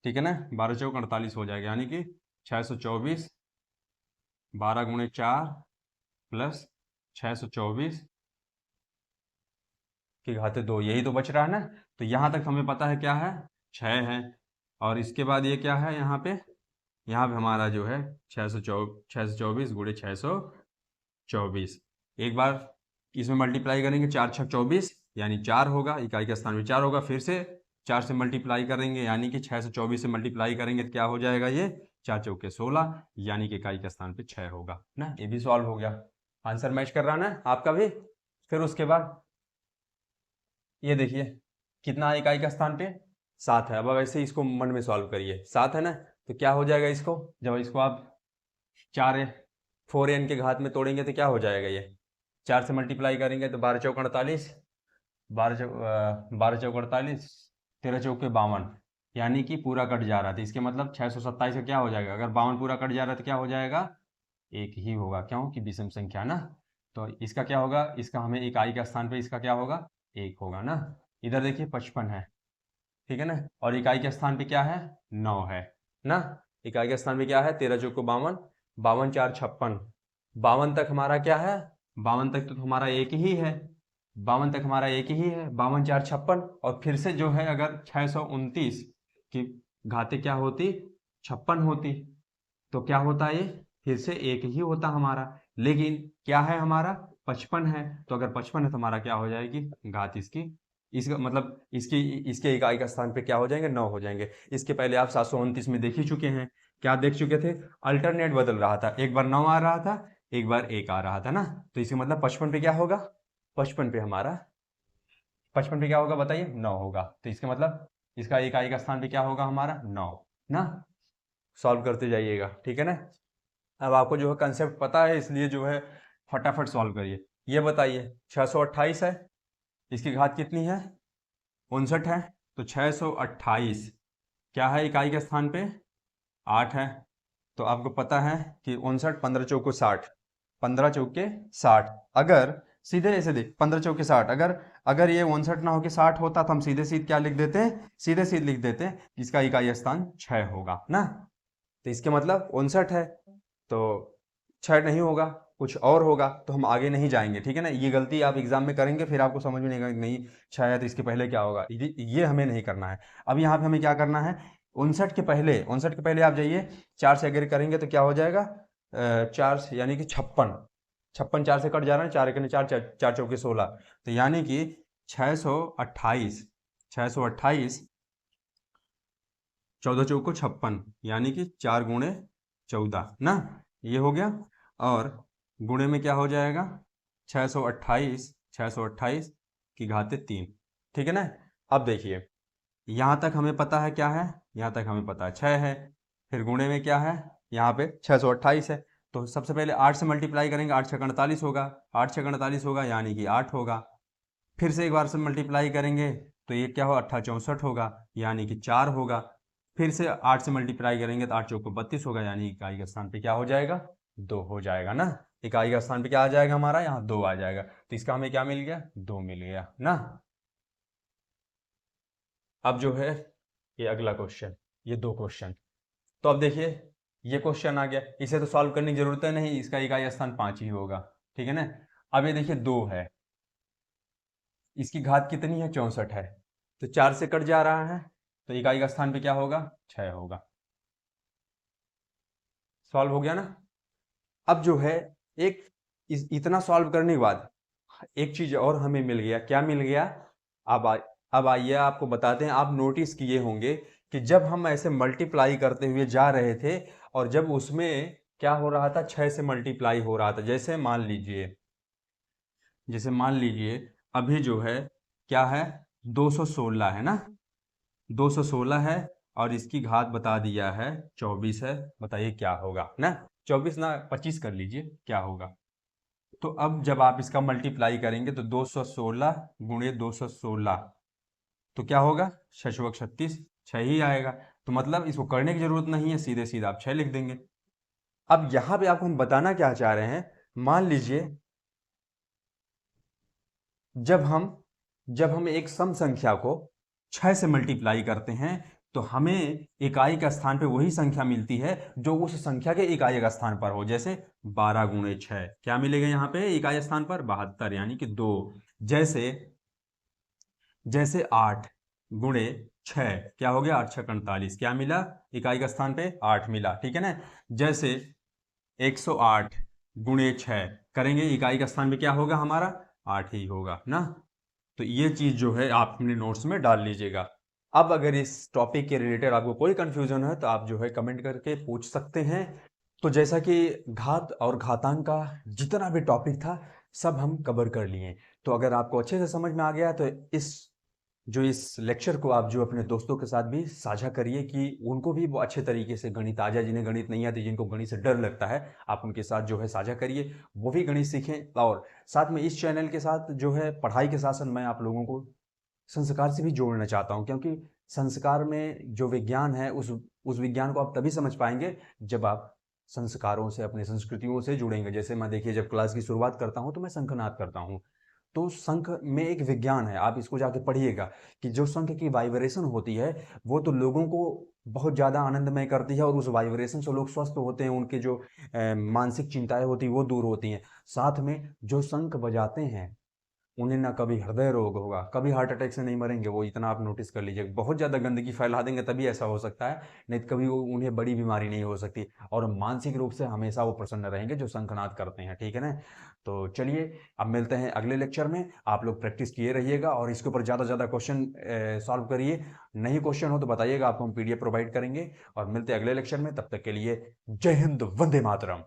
ठीक है ना, 12 चौक 48 हो जाएगा। यानी कि 624 12 गुणे 4 प्लस 624 की घाते 2, यही तो बच रहा है ना। तो यहाँ तक हमें पता है क्या है, 6 है, और इसके बाद ये क्या है, यहाँ पे हमारा जो है 624 गुणे 624, एक बार इसमें मल्टीप्लाई करेंगे, 4 छक 24 यानी 4 होगा, इकाई के स्थान में 4 होगा, फिर से 4 से मल्टीप्लाई करेंगे यानी कि 624 से मल्टीप्लाई करेंगे तो क्या हो जाएगा, ये 4 चौके 16 यानी कि इकाई के स्थान पे 6 होगा ना। ये भी सॉल्व हो गया, आंसर मैच कर रहा ना आपका भी। फिर उसके बाद ये देखिए कितना है इकाई का स्थान पे, 7 है। अब वैसे इसको मन में सॉल्व करिए, 7 है ना, तो क्या हो जाएगा, इसको जब इसको आप 4n के घात में तोड़ेंगे तो क्या हो जाएगा, ये 4 से मल्टीप्लाई करेंगे तो 12 चौक 48, 12 चौक 48, 13 चौके 52, यानी कि पूरा कट जा रहा था। इसके मतलब 627 का क्या हो जाएगा, अगर 52 पूरा कट जा रहा है तो क्या हो जाएगा, 1 ही होगा, क्यों कि विषम संख्या ना। तो इसका क्या होगा, इसका हमें इकाई का स्थान पे इसका क्या होगा, 1 होगा ना। इधर देखिए 55 है, ठीक है ना, और इकाई के स्थान पे क्या है, 9 है ना। इकाई के स्थान पे क्या है, 13 चौको 52, 52 4 56, 52 तक हमारा क्या है, 52 तक तो हमारा एक ही है, 52 तक हमारा एक ही है, 52 4 56। और फिर से जो है अगर 629 की घाते क्या होती, 56 होती, तो क्या होता ये, फिर से एक ही होता हमारा। लेकिन क्या है हमारा, 55 है, तो अगर 55 है तो हमारा क्या हो जाएगी घात इसकी, इसका मतलब इसकी इसके इकाई का स्थान पे क्या हो जाएंगे, 9 हो जाएंगे। इसके पहले आप 729 में देख ही चुके हैं, क्या देख चुके थे, अल्टरनेट बदल रहा था, एक बार 9 आ रहा था, एक बार 1 आ रहा था ना। तो इसका मतलब 55 पे क्या होगा, 55 पे हमारा 55 पे क्या होगा बताइए, 9 होगा। तो इसका मतलब इसका इकाई का स्थान पे क्या होगा हमारा, 9 ना। सॉल्व करते जाइएगा, ठीक है ना। अब आपको जो है कंसेप्ट पता है, इसलिए जो है फटाफट सॉल्व करिए। ये बताइए 628 है, इसकी घात कितनी है, 59 है, तो 628 क्या है इकाई के स्थान पे, 8 है। तो आपको पता है कि 59, 15 चौको 60, 15 चौके 60। अगर सीधे ऐसे देख, 15 चौके 60, अगर अगर ये 59 ना होके 60 होता तो हम सीधे सीधे क्या लिख देते हैं, सीधे सीधे लिख देते हैं, इसका इकाई स्थान 6 होगा ना। तो इसके मतलब 59 है, तो 6 नहीं होगा, कुछ और होगा, तो हम आगे नहीं जाएंगे, ठीक है ना। ये गलती आप एग्जाम में करेंगे, फिर आपको समझ में नहीं आएगा, नहीं 6 है तो इसके पहले क्या होगा, ये हमें नहीं करना है। अब यहाँ पे हमें क्या करना है, 59 के पहले आप जाइए, 4 से अगर करेंगे तो क्या हो जाएगा, 4 से यानी कि 56, 56 4 से कट जा रहा है, 4 एक 4, 4 चौके 16, तो यानी कि 628, 628 14 चौको 56, यानी कि 4 गुणे 14 ना, ये हो गया। और गुणे में क्या हो जाएगा, 628, 628 की घाते 3, ठीक है ना। अब देखिए यहाँ तक हमें पता है क्या है, यहाँ तक हमें पता है 6 है, फिर गुणे में क्या है, यहाँ पे 628 है, तो सबसे पहले 8 से मल्टीप्लाई करेंगे, 8 6 48 होगा, 8 6 48 होगा, यानी कि 8 होगा। फिर से एक बार से मल्टीप्लाई करेंगे तो ये क्या हो, 8 64 होगा, यानी कि 4 होगा। फिर से 8 से मल्टीप्लाई करेंगे तो 8 चौको 32 होगा, यानी इकाई के स्थान पे क्या हो जाएगा, 2 हो जाएगा ना। इकाई का स्थान पे क्या आ जाएगा हमारा, यहाँ 2 आ जाएगा, तो इसका हमें क्या मिल गया, 2 मिल गया ना। अब जो है ये अगला क्वेश्चन, ये 2 क्वेश्चन, तो अब देखिए ये क्वेश्चन आ गया, इसे तो सॉल्व करने की जरूरत है नहीं, इसका इकाई स्थान 5 ही होगा, ठीक है ना। अब ये देखिए 2 है, इसकी घात कितनी है, 64 है, तो 4 से कट जा रहा है, तो इकाई का स्थान पे क्या होगा, 6 होगा। सॉल्व हो गया ना। अब जो है एक इतना सॉल्व करने के बाद एक चीज और हमें मिल गया, क्या मिल गया, अब आइए आपको बताते हैं। आप नोटिस किए होंगे कि जब हम ऐसे मल्टीप्लाई करते हुए जा रहे थे और जब उसमें क्या हो रहा था, 6 से मल्टीप्लाई हो रहा था, जैसे मान लीजिए अभी जो है क्या है, 216 है ना, 216 है, और इसकी घात बता दिया है 24 है, बताइए क्या होगा ना, 24 ना 25 कर लीजिए, क्या होगा। तो अब जब आप इसका मल्टीप्लाई करेंगे तो 216 गुणे 216, तो क्या होगा, 6 36, 6 ही आएगा। तो मतलब इसको करने की जरूरत नहीं है, सीधे सीधे आप 6 लिख देंगे। अब यहां पे आपको हम बताना क्या चाह रहे हैं, मान लीजिए जब हम जब हम एक सम संख्या को 6 से मल्टीप्लाई करते हैं तो हमें इकाई का स्थान पे वही संख्या मिलती है जो उस संख्या के इकाई का स्थान पर हो। जैसे 12 गुणे 6 क्या मिलेगा यहाँ पे इकाई स्थान पर, 72 यानी कि 2। जैसे जैसे 8 गुणे 6 क्या हो गया, 8 6 48, क्या मिला इकाई का स्थान पे, 8 मिला, ठीक है ना। जैसे 108 गुणे 6 करेंगे, इकाई का स्थान पे क्या होगा हमारा, 8 ही होगा ना। तो ये चीज जो है आप अपने नोट्स में डाल लीजिएगा। अब अगर इस टॉपिक के रिलेटेड आपको कोई कंफ्यूजन है तो आप जो है कमेंट करके पूछ सकते हैं। तो जैसा कि घात और घातांक का जितना भी टॉपिक था सब हम कवर कर लिए, तो अगर आपको अच्छे से समझ में आ गया तो इस लेक्चर को आप जो अपने दोस्तों के साथ भी साझा करिए कि उनको भी वो अच्छे तरीके से गणित आ जाए, जिन्हें गणित नहीं आती, जिनको गणित से डर लगता है, आप उनके साथ जो है साझा करिए, वो भी गणित सीखें। और साथ में इस चैनल के साथ जो है पढ़ाई के साथ साथ मैं आप लोगों को संस्कार से भी जोड़ना चाहता हूँ, क्योंकि संस्कार में जो विज्ञान है उस विज्ञान को आप तभी समझ पाएंगे जब आप संस्कारों से, अपनी संस्कृतियों से जुड़ेंगे। जैसे मैं देखिए जब क्लास की शुरुआत करता हूँ तो मैं शंखनाद करता हूँ, तो शंख में एक विज्ञान है, आप इसको जाके पढ़िएगा कि जो शंख की वाइब्रेशन होती है वो तो लोगों को बहुत ज़्यादा आनंदमय करती है और उस वाइब्रेशन से लोग स्वस्थ होते हैं, उनके जो मानसिक चिंताएं होती हैं वो दूर होती हैं। साथ में जो शंख बजाते हैं उन्हें ना कभी हृदय रोग होगा, कभी हार्ट अटैक से नहीं मरेंगे वो, इतना आप नोटिस कर लीजिए। बहुत ज़्यादा गंदगी फैला देंगे तभी ऐसा हो सकता है, नहीं तो कभी वो उन्हें बड़ी बीमारी नहीं हो सकती। और मानसिक रूप से हमेशा वो प्रसन्न रहेंगे जो शंखनाद करते हैं, ठीक है ना। तो चलिए अब मिलते हैं अगले लेक्चर में। आप लोग प्रैक्टिस किए रहिएगा और इसके ऊपर ज़्यादा से ज़्यादा क्वेश्चन सॉल्व करिए। नहीं क्वेश्चन हो तो बताइएगा, आपको हम PDF प्रोवाइड करेंगे। और मिलते हैं अगले लेक्चर में, तब तक के लिए जय हिंद, वंदे मातरम।